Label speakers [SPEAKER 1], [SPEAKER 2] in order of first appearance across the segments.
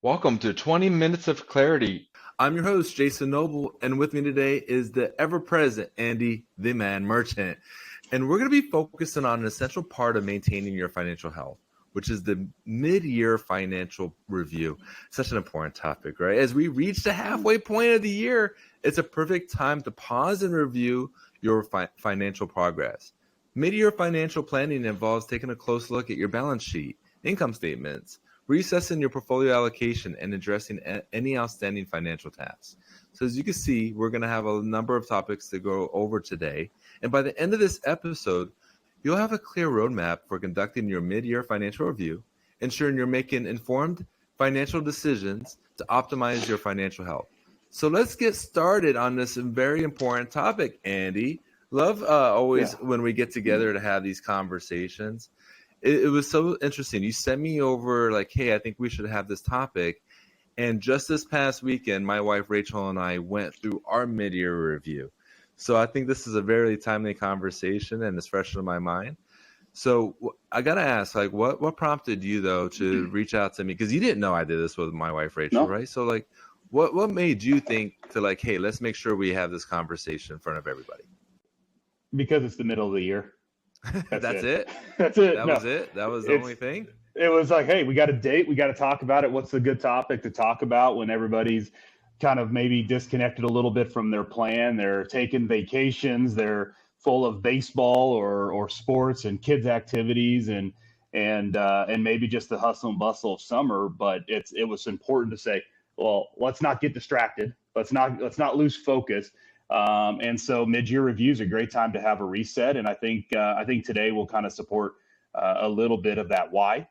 [SPEAKER 1] Welcome to 20 Minutes of Clarity.
[SPEAKER 2] I'm your host, Jason Noble, and with me today is the ever-present Andy, the man merchant. And we're going to be focusing on an essential part of maintaining your financial health, which is the mid-year financial review. Such an important topic, right? As we reach the halfway point of the year, it's a perfect time to pause and review your financial progress. Mid-year financial planning involves taking a close look at your balance sheet, income statements, reassessing your portfolio allocation, and addressing any outstanding financial tasks. So as you can see, we're going to have a number of topics to go over today. And by the end of this episode, you'll have a clear roadmap for conducting your mid-year financial review, ensuring you're making informed financial decisions to optimize your financial health. So let's get started on this very important topic, Andy. Love always when we get together to have these conversations. It was so interesting. You sent me over like, hey, I think we should have this topic. And just this past weekend, my wife Rachel and I went through our mid-year review. So I think this is a very timely conversation and it's fresh in my mind. So I got to ask, like, what prompted you, though, to reach out to me? Because you didn't know I did this with my wife Rachel, right? So, like, what made you think to, like, hey, let's make sure we have this conversation in front of everybody?
[SPEAKER 3] Because it's the middle of the year.
[SPEAKER 2] That's it?
[SPEAKER 3] That's it.
[SPEAKER 2] That was it? That was the only thing?
[SPEAKER 3] It was like, hey, we got a date. We got to talk about it. What's a good topic to talk about when everybody's kind of maybe disconnected a little bit from their plan? They're taking vacations. They're full of baseball or sports and kids activities and maybe just the hustle and bustle of summer. But it was important to say, well, let's not get distracted. Let's not lose focus. And so mid-year review is a great time to have a reset. And I think today we'll kind of support a little bit of that why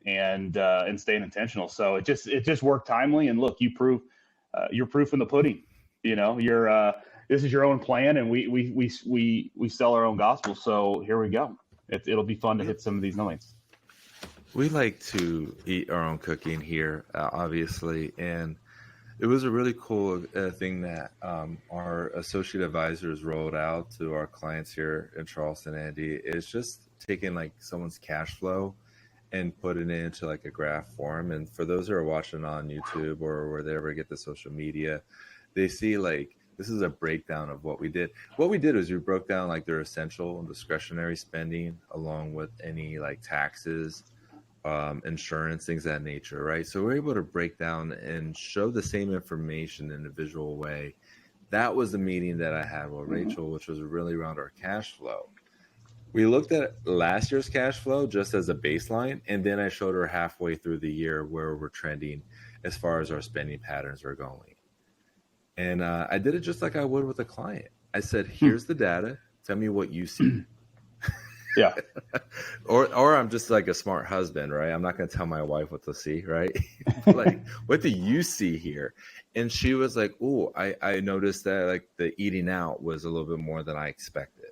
[SPEAKER 3] and staying intentional. So it just worked timely. And look, you're proof in the pudding. You know, this is your own plan, and we sell our own gospel. So here we go. It'll be fun to hit some of these notes.
[SPEAKER 2] We like to eat our own cooking here, obviously, and it was a really cool thing that our associate advisors rolled out to our clients here in Charleston, Andy. It's just taking like someone's cash flow and putting it into like a graph form. And for those who are watching on YouTube or where they ever get the social media, they see like this is a breakdown of what we did. What we did is we broke down like their essential and discretionary spending along with any like taxes, insurance, things of that nature, right? So we're able to break down and show the same information in a visual way. That was the meeting that I had with Rachel, which was really around our cash flow. We looked at last year's cash flow just as a baseline, and then I showed her halfway through the year where we're trending as far as our spending patterns are going. And I did it just like I would with a client. I said, here's the data. Tell me what you see.
[SPEAKER 3] Yeah.
[SPEAKER 2] or I'm just like a smart husband, right? I'm not going to tell my wife what to see, right? Like, what do you see here? And she was like, oh, I noticed that like the eating out was a little bit more than I expected,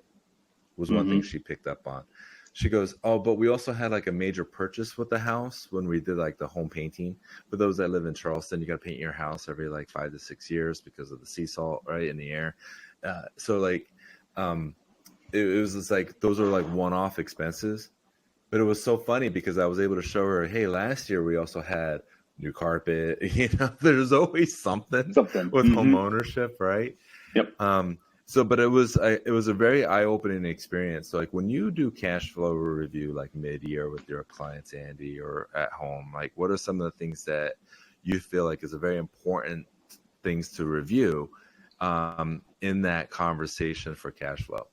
[SPEAKER 2] was one thing she picked up on. She goes, oh, but we also had like a major purchase with the house when we did like the home painting. For those that live in Charleston, you got to paint your house every like 5 to 6 years because of the sea salt, right, in the air. So like, it was just like those are like one-off expenses, but it was so funny because I was able to show her, hey, last year we also had new carpet. You know, there's always something with home ownership, right?
[SPEAKER 3] Yep.
[SPEAKER 2] But it was a very eye-opening experience. So like when you do cash flow review like mid-year with your clients, Andy, or at home, like what are some of the things that you feel like is a very important things to review in that conversation for cash flow?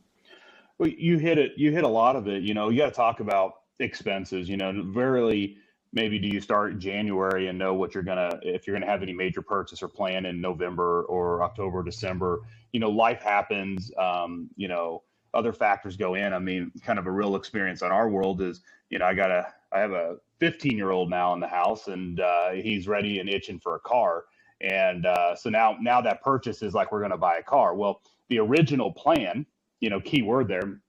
[SPEAKER 3] Well, you hit a lot of it. You know, you got to talk about expenses. You know, rarely maybe do you start in January and know what if you're gonna have any major purchase or plan in November or October, December. You know, life happens. You know, other factors go in. I mean, kind of a real experience on our world is, you know, I have a 15-year-old now in the house, and he's ready and itching for a car. And so now that purchase is like we're going to buy a car. Well, the original plan, you know, key word there,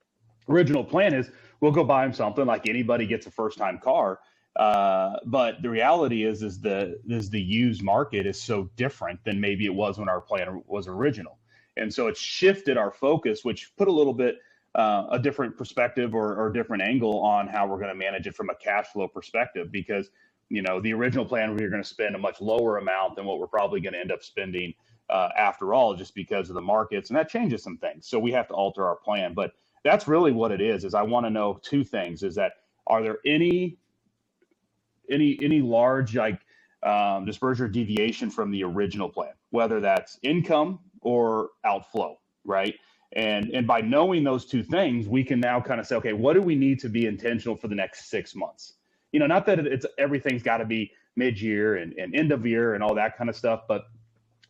[SPEAKER 3] original plan is we'll go buy him something like anybody gets a first-time car. But the reality is the used market is so different than maybe it was when our plan was original. And so it's shifted our focus, which put a little bit a different perspective or different angle on how we're going to manage it from a cash flow perspective, because the original plan, we were going to spend a much lower amount than what we're probably going to end up spending after all, just because of the markets, and that changes some things. So we have to alter our plan. But that's really what it is I want to know two things: is that are there any large dispersion or deviation from the original plan, whether that's income or outflow, right? And by knowing those two things, we can now kind of say, okay, what do we need to be intentional for the next 6 months? Not that it's everything's got to be mid-year and end of year and all that kind of stuff, but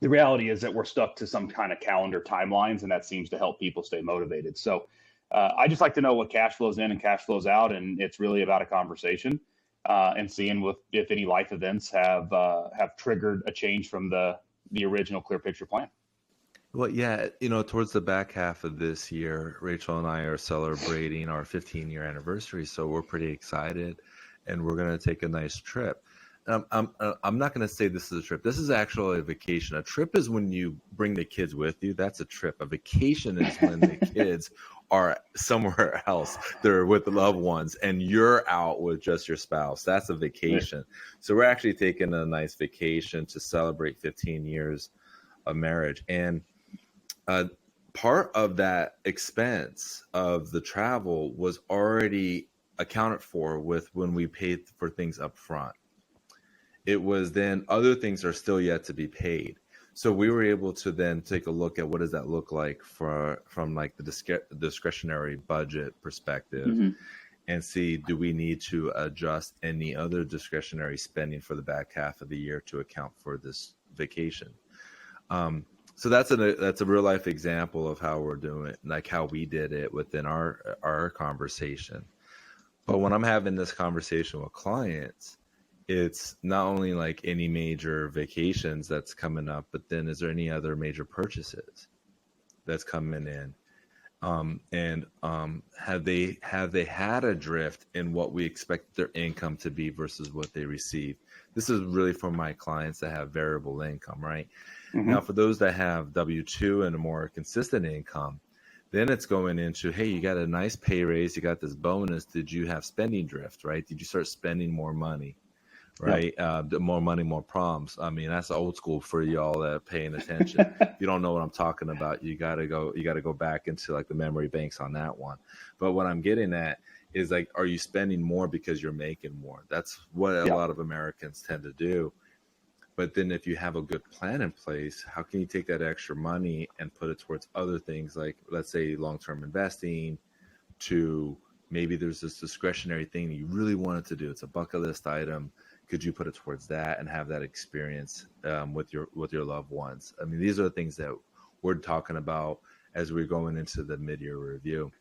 [SPEAKER 3] the reality is that we're stuck to some kind of calendar timelines, and that seems to help people stay motivated. So I just like to know what cash flows in and cash flows out, and it's really about a conversation and seeing if any life events have triggered a change from the original clear picture plan.
[SPEAKER 2] Well, yeah, towards the back half of this year, Rachel and I are celebrating our 15-year anniversary, so we're pretty excited, and we're going to take a nice trip. I'm not going to say this is a trip. This is actually a vacation. A trip is when you bring the kids with you. That's a trip. A vacation is when the kids are somewhere else. They're with the loved ones, and you're out with just your spouse. That's a vacation. So we're actually taking a nice vacation to celebrate 15 years of marriage. And part of that expense of the travel was already accounted for with when we paid for things up front. It was then other things are still yet to be paid. So we were able to then take a look at what does that look like from like the discretionary budget perspective, and see, do we need to adjust any other discretionary spending for the back half of the year to account for this vacation. So that's a real life example of how we're doing it, like how we did it within our conversation. But when I'm having this conversation with clients, it's not only like any major vacations that's coming up, but then is there any other major purchases that's coming in? Have they had a drift in what we expect their income to be versus what they receive? This is really for my clients that have variable income, right? Now, for those that have W-2 and a more consistent income, then it's going into, hey, you got a nice pay raise, you got this bonus. Did you have spending drift, right? Did you start spending more money? Right. More money, more problems. I mean, that's old school for y'all that are paying attention. If you don't know what I'm talking about, you gotta go back into like the memory banks on that one. But what I'm getting at is like, are you spending more because you're making more? That's what a lot of Americans tend to do. But then if you have a good plan in place, how can you take that extra money and put it towards other things, like let's say long-term investing, to maybe there's this discretionary thing you really wanted to do. It's a bucket list item. Could you put it towards that and have that experience with your loved ones? I mean, these are the things that we're talking about as we're going into the mid-year review.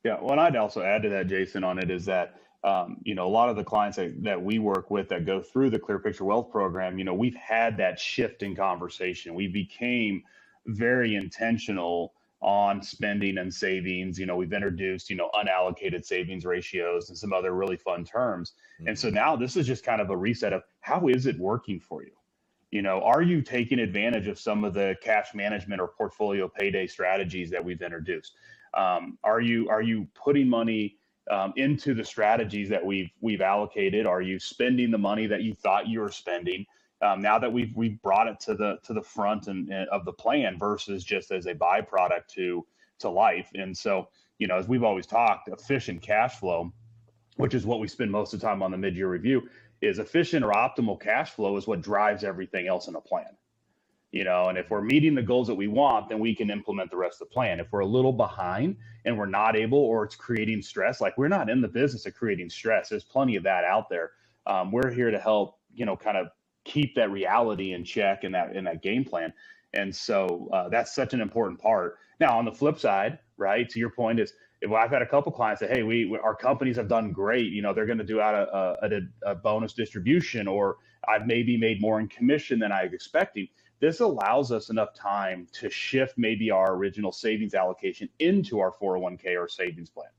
[SPEAKER 3] Yeah, well, I'd also add to that, Jason, on it is that a lot of the clients that we work with that go through the Clear Picture Wealth program, we've had that shift in conversation. We became very intentional on spending and savings. We've introduced, unallocated savings ratios and some other really fun terms. And so now this is just kind of a reset of how is it working for you? Are you taking advantage of some of the cash management or portfolio payday strategies that we've introduced? Are you putting money into the strategies that we've allocated? Are you spending the money that you thought you were spending? Now that we've brought it to the front and of the plan versus just as a byproduct to life. And so, as we've always talked, efficient cash flow, which is what we spend most of the time on the mid-year review, is efficient or optimal cash flow is what drives everything else in a plan. And if we're meeting the goals that we want, then we can implement the rest of the plan. If we're a little behind and we're not able, or it's creating stress, like we're not in the business of creating stress. There's plenty of that out there. We're here to help, kind of keep that reality in check in that game plan. And so that's such an important part. Now, on the flip side, right, to your point is, I've had a couple clients say, hey, our companies have done great. They're going to do out a bonus distribution, or I've maybe made more in commission than I was expecting. This allows us enough time to shift maybe our original savings allocation into our 401k or savings plan,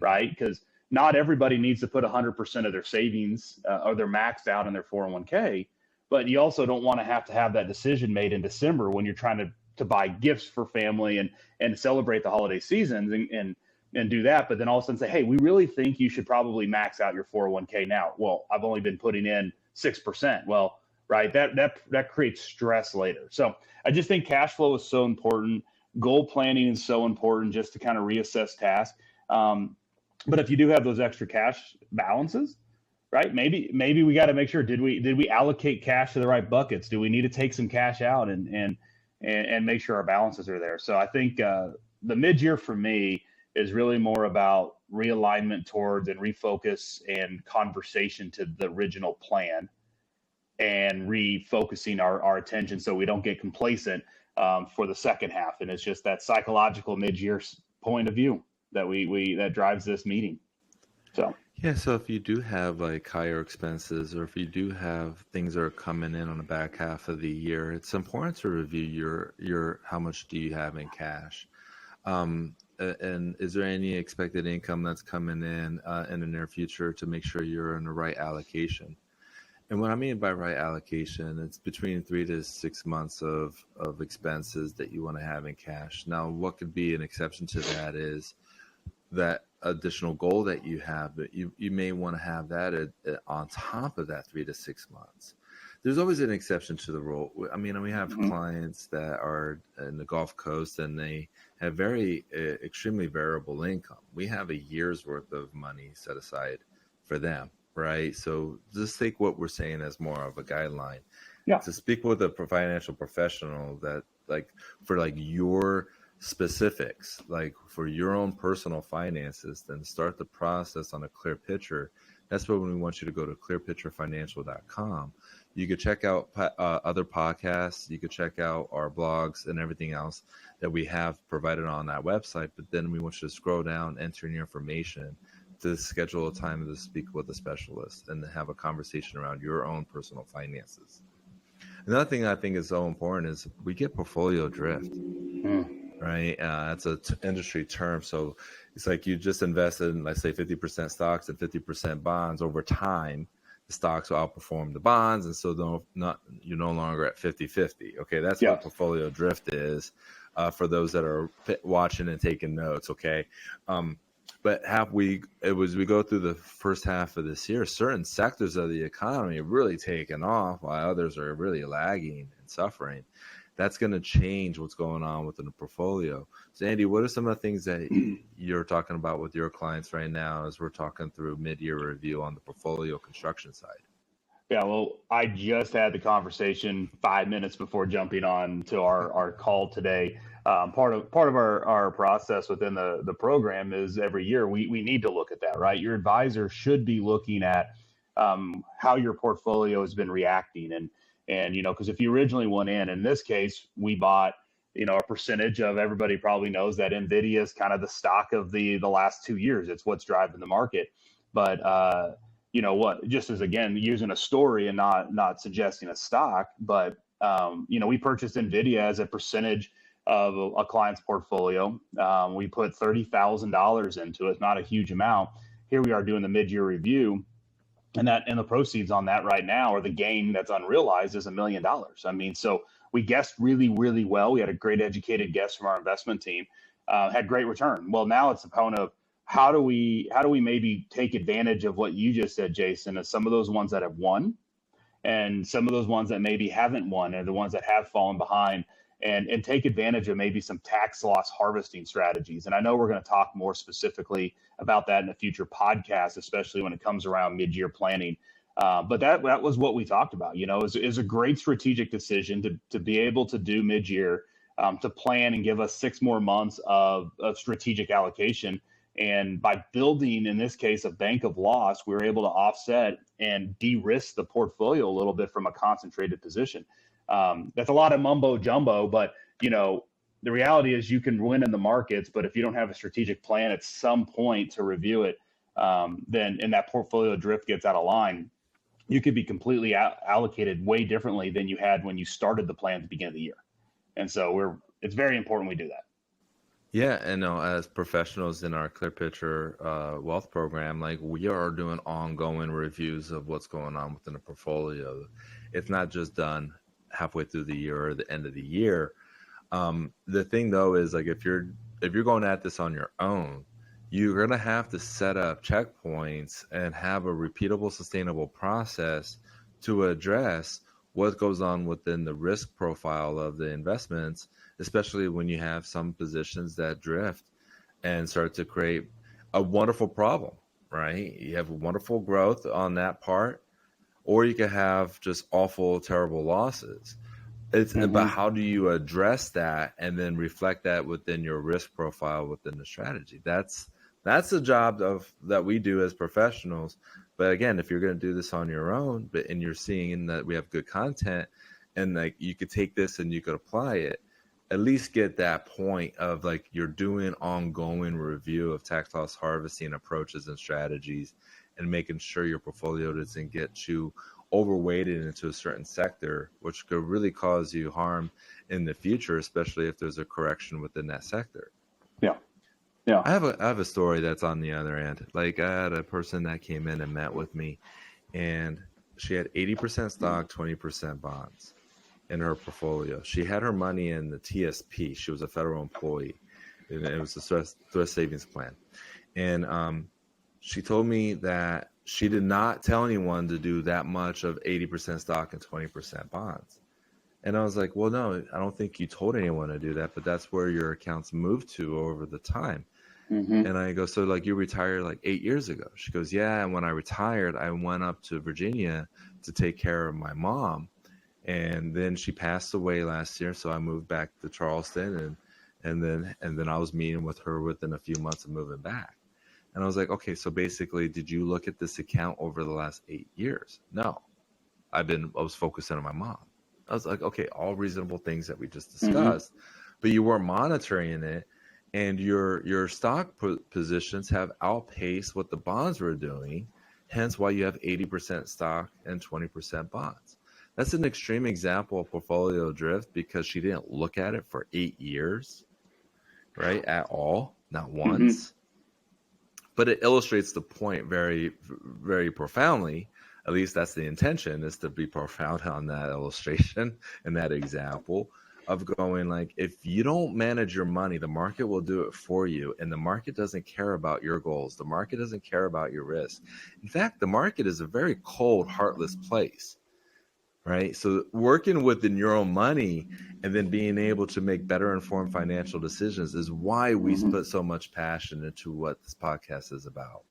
[SPEAKER 3] right? Because not everybody needs to put 100% of their savings or they're maxed out in their 401k, but you also don't want to have that decision made in December when you're trying to buy gifts for family and celebrate the holiday seasons and do that. But then all of a sudden say, hey, we really think you should probably max out your 401k now. Well, I've only been putting in 6%. Well, right, that creates stress later. So I just think cash flow is so important. Goal planning is so important just to kind of reassess tasks. But if you do have those extra cash balances, right? Maybe we got to make sure, did we allocate cash to the right buckets? Do we need to take some cash out and make sure our balances are there? So I think the mid year for me is really more about realignment towards and refocus and conversation to the original plan, and refocusing our attention so we don't get complacent for the second half. And it's just that psychological mid-year point of view that we that drives this meeting. So
[SPEAKER 2] Yeah, so if you do have like higher expenses, or if you do have things that are coming in on the back half of the year, it's important to review your how much do you have in cash. And is there any expected income that's coming in the near future to make sure you're in the right allocation? And what I mean by right allocation, it's between 3 to 6 months of expenses that you want to have in cash. Now, what could be an exception to that is that additional goal that you have, but you may want to have that on top of that 3 to 6 months. There's always an exception to the rule. I mean, we have clients that are in the Gulf Coast and they have very extremely variable income. We have a year's worth of money set aside for them, right? So just take what we're saying as more of a guideline.
[SPEAKER 3] yeah,
[SPEAKER 2] To speak with a financial professional that for your specifics, like for your own personal finances, then start the process on a clear picture. That's when we want you to go to clearpicturefinancial.com. You could check out other podcasts. You could check out our blogs and everything else that we have provided on that website. But then we want you to scroll down, enter in your information to schedule a time to speak with a specialist and to have a conversation around your own personal finances. Another thing I think is so important is we get portfolio drift. Right. That's an industry term. So it's like you just invested in, let's say, 50% stocks and 50% bonds. Over time, the stocks will outperform the bonds. And so you're no longer at 50-50. Okay. That's
[SPEAKER 3] yeah,
[SPEAKER 2] what portfolio drift is for those that are watching and taking notes. Okay. But we go through the first half of this year, certain sectors of the economy have really taken off while others are really lagging and suffering. That's going to change what's going on within the portfolio. So, Andy, what are some of the things that you're talking about with your clients right now as we're talking through mid-year review on the portfolio construction side?
[SPEAKER 3] yeah. Well, I just had the conversation 5 minutes before jumping on to our call today. Part of our process within the program is every year we need to look at that, right? Your advisor should be looking at how your portfolio has been reacting, and because if you originally went in this case, we bought a percentage of, everybody probably knows that Nvidia is kind of the stock of the last 2 years. It's what's driving the market. But what, just as, again, using a story and not suggesting a stock, but we purchased Nvidia as a percentage of a client's portfolio. We put $30,000 into it, not a huge amount. Here we are doing the mid-year review, and the proceeds on that right now, or the gain that's unrealized, is $1 million. I mean, so we guessed really, really well. We had a great educated guess from our investment team, had great return. Well, now it's a point of how do we maybe take advantage of what you just said, Jason, as some of those ones that have won, and some of those ones that maybe haven't won, and the ones that have fallen behind, and take advantage of maybe some tax loss harvesting strategies. And I know we're going to talk more specifically about that in a future podcast, especially when it comes around mid-year planning. But that was what we talked about. Is a great strategic decision to be able to do mid-year, to plan and give us 6 more months of strategic allocation. And by building, in this case, a bank of loss, we were able to offset and de-risk the portfolio a little bit from a concentrated position. That's a lot of mumbo jumbo, but the reality is you can win in the markets, but if you don't have a strategic plan at some point to review it, then and that portfolio drift gets out of line, you could be completely allocated way differently than you had when you started the plan at the beginning of the year. And so it's very important we do that.
[SPEAKER 2] Yeah, and as professionals in our Clear Picture Wealth program, like, we are doing ongoing reviews of what's going on within the portfolio. It's not just done halfway through the year or the end of the year. The thing, though, is, like, if you're going at this on your own, you're going to have to set up checkpoints and have a repeatable, sustainable process to address what goes on within the risk profile of the investments, especially when you have some positions that drift and start to create a wonderful problem, right? You have wonderful growth on that part, or you could have just awful, terrible losses. It's about how do you address that and then reflect that within your risk profile within the strategy. That's the job that we do as professionals. But again, if you're going to do this on your own, and you're seeing that we have good content, and like you could take this and you could apply it, at least get that point of like you're doing ongoing review of tax loss harvesting approaches and strategies, and making sure your portfolio doesn't get you overweighted into a certain sector, which could really cause you harm in the future, especially if there's a correction within that sector.
[SPEAKER 3] Yeah. Yeah.
[SPEAKER 2] I have a story that's on the other end. Like I had a person that came in and met with me, and she had 80% stock, 20% bonds in her portfolio. She had her money in the TSP. She was a federal employee, and it was a thrift savings plan. And she told me that she did not tell anyone to do that much of 80% stock and 20% bonds. And I was like, well, no, I don't think you told anyone to do that, but that's where your accounts moved to over the time. And I go, so like you retired like 8 years ago? She goes, yeah. And when I retired, I went up to Virginia to take care of my mom. And then she passed away last year. So I moved back to Charleston, and then I was meeting with her within a few months of moving back. And I was like, okay, so basically, did you look at this account over the last 8 years? No, I was focusing on my mom. I was like, okay, all reasonable things that we just discussed, but you weren't monitoring it, and your stock positions have outpaced what the bonds were doing, hence why you have 80% stock and 20% bonds. That's an extreme example of portfolio drift because she didn't look at it for 8 years, right, at all, not once. But it illustrates the point very, very profoundly. At least that's the intention, is to be profound on that illustration and that example of going like, if you don't manage your money, the market will do it for you. And the market doesn't care about your goals. The market doesn't care about your risk. In fact, the market is a very cold, heartless place, right? So working within your own money and then being able to make better informed financial decisions is why we put so much passion into what this podcast is about.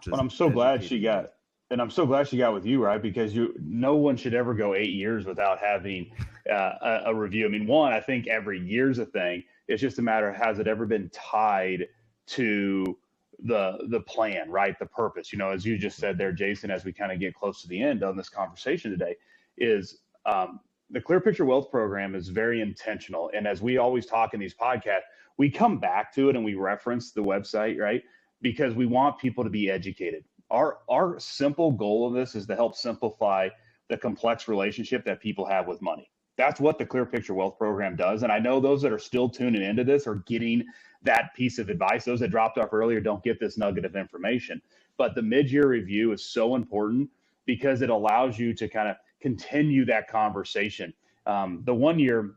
[SPEAKER 3] Well, I'm so glad she got, and I'm so glad she got with you, right? Because no one should ever go 8 years without having a review. I mean, one, I think every year's a thing. It's just a matter of, has it ever been tied to the plan, right? The purpose, as you just said there, Jason, as we kind of get close to the end on this conversation today, is the Clear Picture Wealth Program is very intentional. And as we always talk in these podcasts, we come back to it and we reference the website, right? Because we want people to be educated. Our simple goal of this is to help simplify the complex relationship that people have with money. That's what the Clear Picture Wealth Program does. And I know those that are still tuning into this are getting that piece of advice. Those that dropped off earlier don't get this nugget of information. But the mid-year review is so important because it allows you to kind of continue that conversation. The 1 year,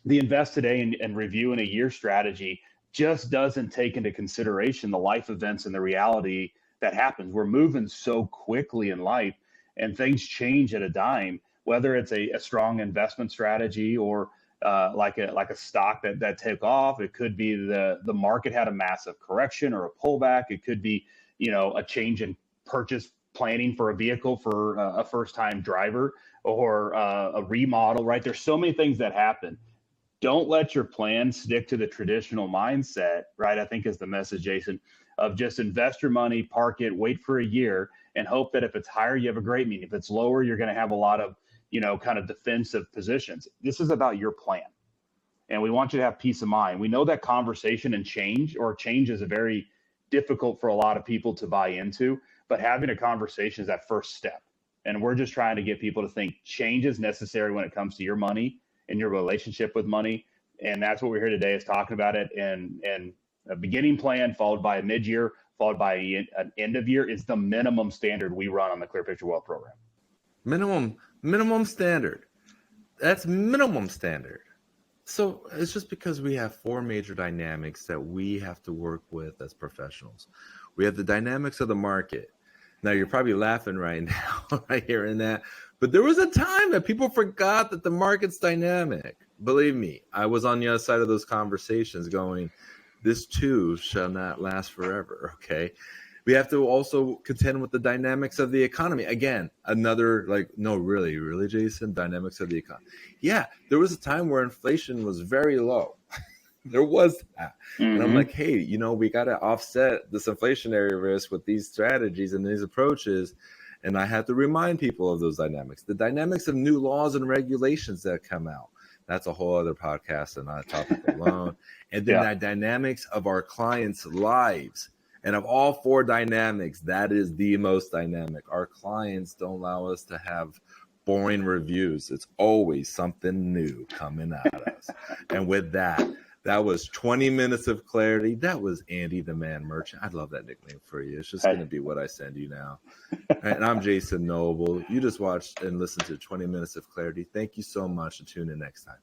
[SPEAKER 3] the invest today and review in a year strategy just doesn't take into consideration the life events and the reality that happens. We're moving so quickly in life, and things change at a dime, whether it's a strong investment strategy or like a stock that took off. It could be the market had a massive correction or a pullback. It could be, a change in purchase planning for a vehicle for a first-time driver, or a remodel, right? There's so many things that happen. Don't let your plan stick to the traditional mindset, right? I think is the message, Jason, of just invest your money, park it, wait for a year, and hope that if it's higher, you have a great meeting. If it's lower, you're going to have a lot of, kind of defensive positions. This is about your plan. And we want you to have peace of mind. We know that conversation and change is a very difficult for a lot of people to buy into, but having a conversation is that first step. And we're just trying to get people to think change is necessary when it comes to your money and your relationship with money. And that's what we're here today, is talking about it. And a beginning plan followed by a mid-year, followed by an end of year is the minimum standard we run on the Clear Picture Wealth Program.
[SPEAKER 2] Minimum standard. That's minimum standard. So it's just because we have four major dynamics that we have to work with as professionals. We have the dynamics of the market. Now you're probably laughing right now, right hearing that. But there was a time that people forgot that the market's dynamic. Believe me, I was on the other side of those conversations going, this too shall not last forever. Okay. We have to also contend with the dynamics of the economy. Again, another like, no, really, Jason, dynamics of the economy. Yeah, there was a time where inflation was very low. There was that. And I'm like, hey, we got to offset this inflationary risk with these strategies and these approaches. And I had to remind people of those dynamics, the dynamics of new laws and regulations that come out. That's a whole other podcast and not a topic alone. And then the dynamics of our clients' lives. And of all four dynamics, that is the most dynamic. Our clients don't allow us to have boring reviews. It's always something new coming at us. And with that, that was 20 minutes of clarity. That was Andy, the man merchant. I love that nickname for you. It's just going to be what I send you now. And I'm Jason Noble. You just watched and listened to 20 minutes of clarity. Thank you so much, and tune in next time.